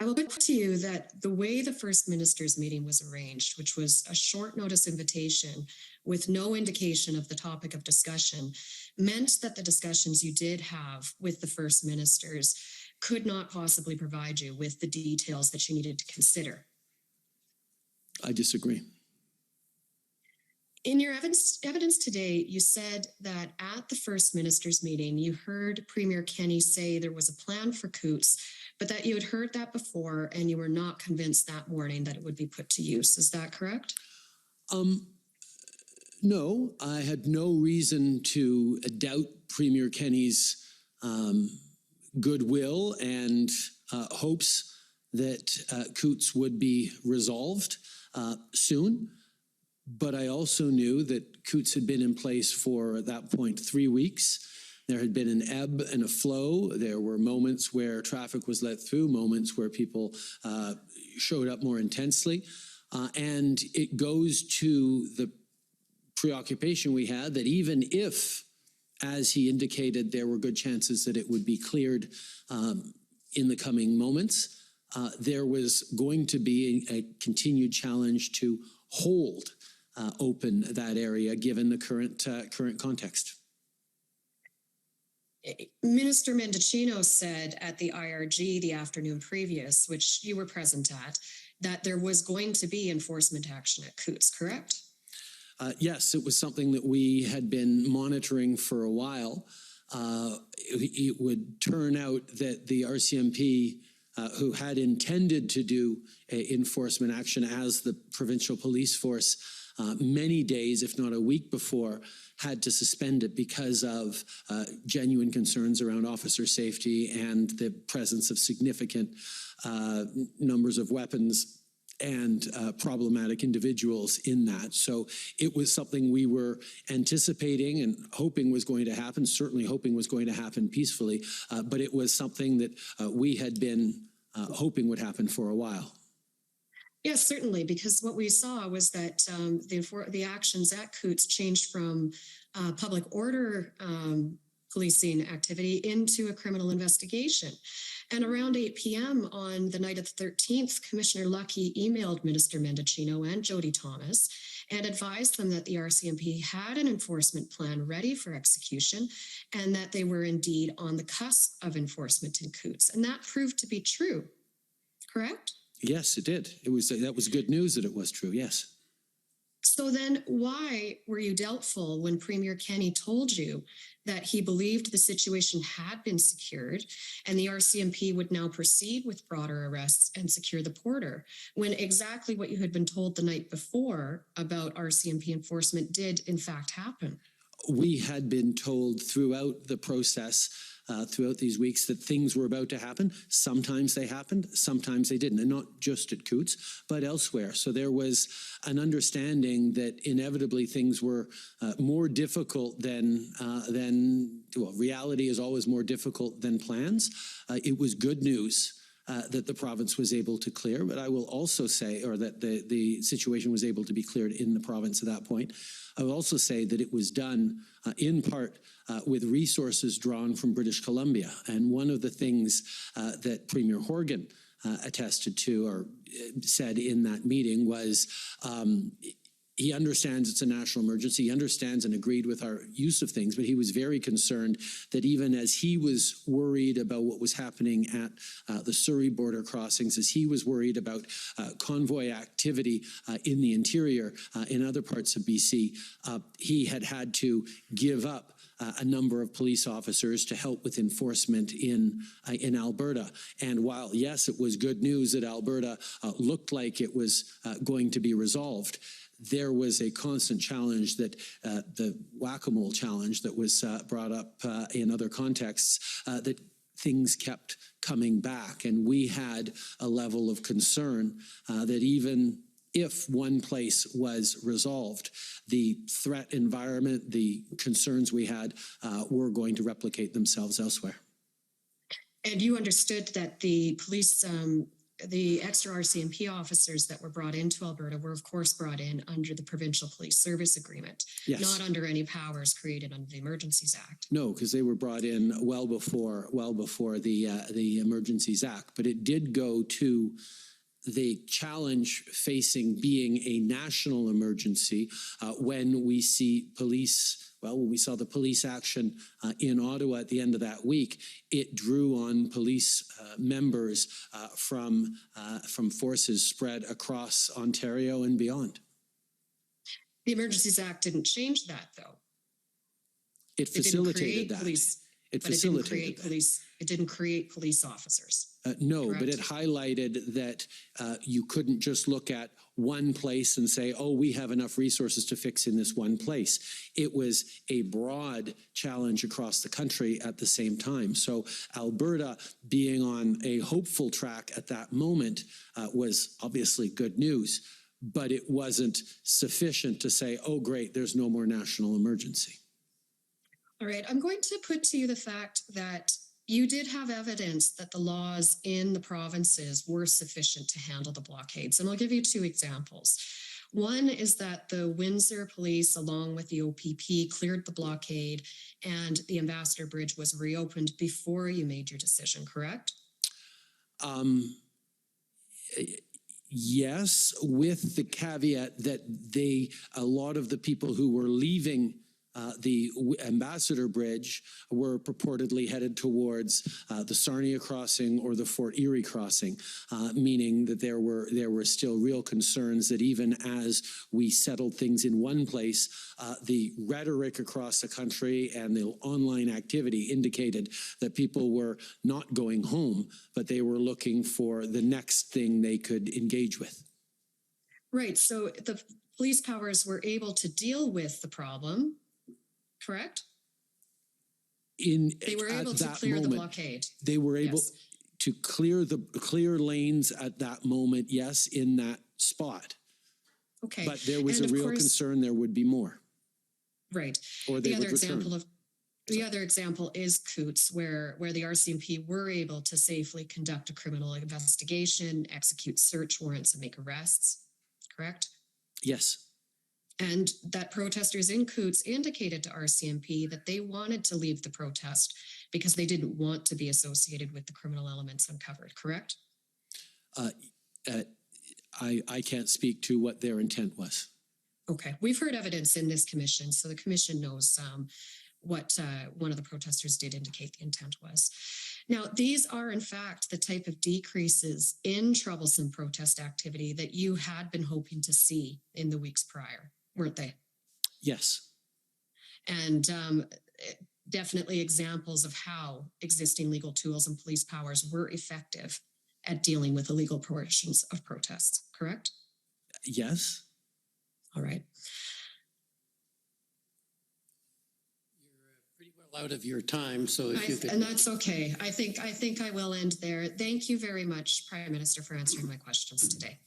I will put to you that the way the First Minister's meeting was arranged, which was a short notice invitation with no indication of the topic of discussion, meant that the discussions you did have with the First Ministers could not possibly provide you with the details that you needed to consider. I disagree. In your evidence today, you said that at the First Minister's meeting, you heard Premier Kenney say there was a plan for Coutts, but that you had heard that before and you were not convinced that morning that it would be put to use. Is that correct? No, I had no reason to doubt Premier Kenney's goodwill and hopes that Coutts would be resolved soon. But I also knew that Coutts had been in place for, at that point, 3 weeks. There had been an ebb and a flow. There were moments where traffic was let through, moments where people showed up more intensely. And it goes to the preoccupation we had that even if, as he indicated, there were good chances that it would be cleared in the coming moments, there was going to be a continued challenge to hold open that area given the current context. Minister Mendicino said at the IRG the afternoon previous, which you were present at, that there was going to be enforcement action at Coutts, correct? Yes, it was something that we had been monitoring for a while. It would turn out that the RCMP, who had intended to do enforcement action as the provincial police force many days, if not a week before, had to suspend it because of genuine concerns around officer safety and the presence of significant numbers of weapons and problematic individuals in that. So it was something we were anticipating and hoping was going to happen, certainly hoping was going to happen peacefully, but it was something that we had been hoping would happen for a while. Yes, certainly, because what we saw was that the actions at Coutts changed from public order policing activity into a criminal investigation. And around 8 p.m. on the night of the 13th, Commissioner Lucky emailed Minister Mendicino and Jody Thomas and advised them that the RCMP had an enforcement plan ready for execution and that they were indeed on the cusp of enforcement in Coutts. And that proved to be true, correct? Yes, it did. That was good news that it was true, yes. So then why were you doubtful when Premier Kenney told you that he believed the situation had been secured and the RCMP would now proceed with broader arrests and secure the porter, when exactly what you had been told the night before about RCMP enforcement did in fact happen? We had been told throughout the process, throughout these weeks, that things were about to happen. Sometimes they happened, sometimes they didn't, and not just at Coutts, but elsewhere. So there was an understanding that inevitably things were more difficult than reality is always more difficult than plans. It was good news that the province was able to clear, but I will also say, or that the situation was able to be cleared in the province at that point. I will also say that it was done in part with resources drawn from British Columbia. And one of the things that Premier Horgan attested to or said in that meeting was he understands it's a national emergency. He understands and agreed with our use of things, but he was very concerned that even as he was worried about what was happening at the Surrey border crossings, as he was worried about convoy activity in the interior, in other parts of BC, he had to give up a number of police officers to help with enforcement in Alberta. And while, yes, it was good news that Alberta looked like it was going to be resolved, there was a constant challenge that the whack-a-mole challenge that was brought up in other contexts, that things kept coming back. And we had a level of concern that even if one place was resolved, the threat environment, the concerns we had were going to replicate themselves elsewhere. And you understood that the police the extra RCMP officers that were brought into Alberta were, of course, brought in under the Provincial Police Service Agreement, Yes. not under any powers created under the Emergencies Act. No, because they were brought in well before the Emergencies Act. But it did go to the challenge facing being a national emergency when we see when we saw the police action in Ottawa at the end of that week. It drew on police members from forces spread across Ontario and beyond. The Emergencies Act didn't change that, though. It facilitated that. It facilitated that. It didn't create police officers. No, correct? but it highlighted that you couldn't just look at one place and say, oh, we have enough resources to fix in this one place. It was a broad challenge across the country at the same time. So Alberta being on a hopeful track at that moment was obviously good news, but it wasn't sufficient to say, oh, great, there's no more national emergency. All right, I'm going to put to you the fact that you did have evidence that the laws in the provinces were sufficient to handle the blockades. And I'll give you two examples. One is that the Windsor Police, along with the OPP, cleared the blockade and the Ambassador Bridge was reopened before you made your decision, correct? Yes, with the caveat that a lot of the people who were leaving the Ambassador Bridge were purportedly headed towards the Sarnia crossing or the Fort Erie crossing, meaning that there were still real concerns that even as we settled things in one place, the rhetoric across the country and the online activity indicated that people were not going home, but they were looking for the next thing they could engage with. Right, so the police powers were able to deal with the problem, correct? They were able to clear the blockade. They were able to clear lanes at that moment, yes, in that spot. Okay. But there was a real concern there would be more. Right. Or they would return. The other example is Coutts, where the RCMP were able to safely conduct a criminal investigation, execute search warrants, and make arrests, correct? Yes. And that protesters in Coutts indicated to RCMP that they wanted to leave the protest because they didn't want to be associated with the criminal elements uncovered, correct? I can't speak to what their intent was. Okay, we've heard evidence in this commission, so the commission knows what one of the protesters did indicate the intent was. Now, these are in fact the type of decreases in troublesome protest activity that you had been hoping to see in the weeks prior, weren't they? Yes. And definitely examples of how existing legal tools and police powers were effective at dealing with illegal portions of protests, correct? Yes. All right. Pretty well out of your time, so if you could... And that's okay. I think I will end there. Thank you very much, Prime Minister, for answering my questions today.